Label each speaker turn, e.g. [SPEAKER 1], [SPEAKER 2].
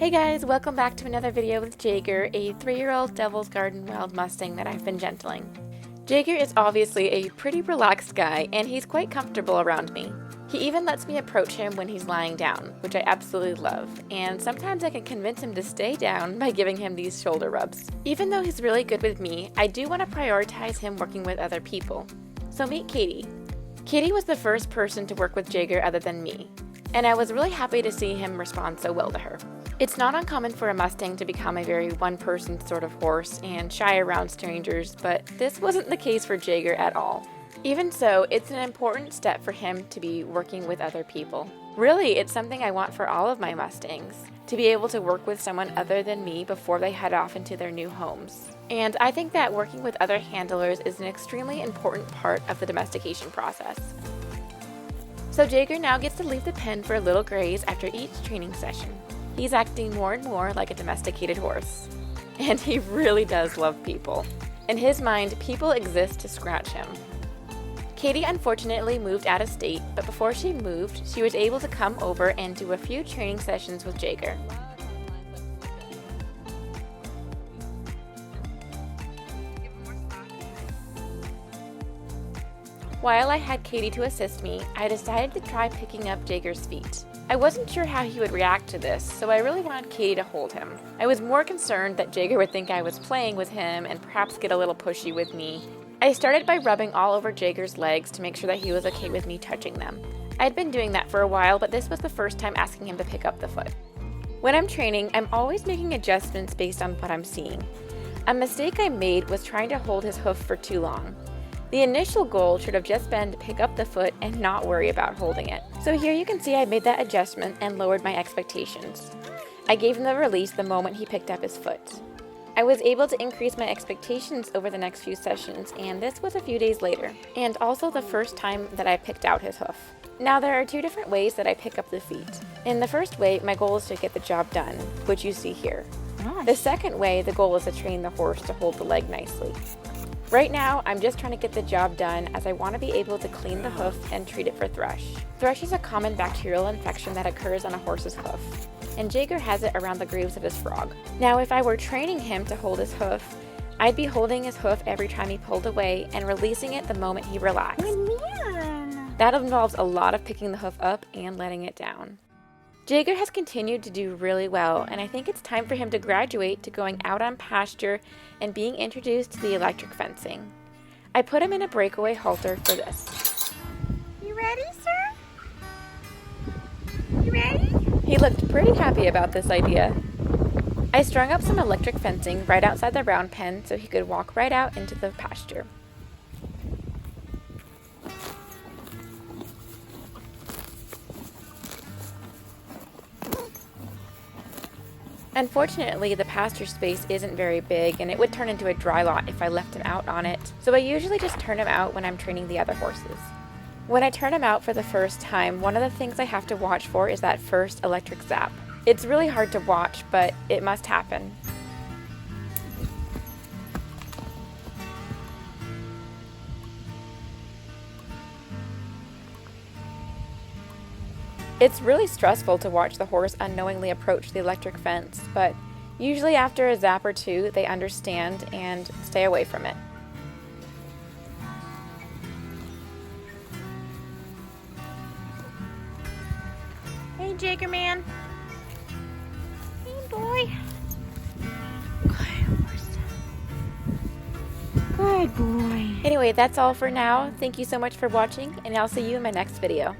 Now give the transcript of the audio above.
[SPEAKER 1] Hey guys, welcome back to another video with Jaeger, a 3-year-old Devil's Garden Wild Mustang that I've been gentling. Jaeger is obviously a pretty relaxed guy, and he's quite comfortable around me. He even lets me approach him when he's lying down, which I absolutely love, and sometimes I can convince him to stay down by giving him these shoulder rubs. Even though he's really good with me, I do want to prioritize him working with other people. So meet Katie. Katie was the first person to work with Jaeger other than me, and I was really happy to see him respond so well to her. It's not uncommon for a Mustang to become a very one-person sort of horse and shy around strangers, but this wasn't the case for Jaeger at all. Even so, it's an important step for him to be working with other people. Really, it's something I want for all of my Mustangs, to be able to work with someone other than me before they head off into their new homes. And I think that working with other handlers is an extremely important part of the domestication process. So Jaeger now gets to leave the pen for a little graze after each training session. He's acting more and more like a domesticated horse. And he really does love people. In his mind, people exist to scratch him. Katie unfortunately moved out of state, but before she moved, she was able to come over and do a few training sessions with Jaeger. While I had Katie to assist me, I decided to try picking up Jaeger's feet. I wasn't sure how he would react to this, so I really wanted Katie to hold him. I was more concerned that Jaeger would think I was playing with him and perhaps get a little pushy with me. I started by rubbing all over Jaeger's legs to make sure that he was okay with me touching them. I'd been doing that for a while, but this was the first time asking him to pick up the foot. When I'm training, I'm always making adjustments based on what I'm seeing. A mistake I made was trying to hold his hoof for too long. The initial goal should have just been to pick up the foot and not worry about holding it. So here you can see I made that adjustment and lowered my expectations. I gave him the release the moment he picked up his foot. I was able to increase my expectations over the next few sessions, and this was a few days later, and also the first time that I picked out his hoof. Now there are two different ways that I pick up the feet. In the first way, my goal is to get the job done, which you see here. Nice. The second way, the goal is to train the horse to hold the leg nicely. Right now, I'm just trying to get the job done as I want to be able to clean the hoof and treat it for thrush. Thrush is a common bacterial infection that occurs on a horse's hoof, and Jaeger has it around the grooves of his frog. Now, if I were training him to hold his hoof, I'd be holding his hoof every time he pulled away and releasing it the moment he relaxed. That involves a lot of picking the hoof up and letting it down. Jaeger has continued to do really well, and I think it's time for him to graduate to going out on pasture and being introduced to the electric fencing. I put him in a breakaway halter for this.
[SPEAKER 2] You ready, sir? You ready?
[SPEAKER 1] He looked pretty happy about this idea. I strung up some electric fencing right outside the round pen so he could walk right out into the pasture. Unfortunately, the pasture space isn't very big, and it would turn into a dry lot if I left him out on it, so I usually just turn him out when I'm training the other horses. When I turn him out for the first time, one of the things I have to watch for is that first electric zap. It's really hard to watch, but it must happen. It's really stressful to watch the horse unknowingly approach the electric fence, but usually after a zap or two, they understand and stay away from it.
[SPEAKER 2] Hey, Jaeger man. Hey, boy. Good horse. Good boy.
[SPEAKER 1] Anyway, that's all for now. Thank you so much for watching, and I'll see you in my next video.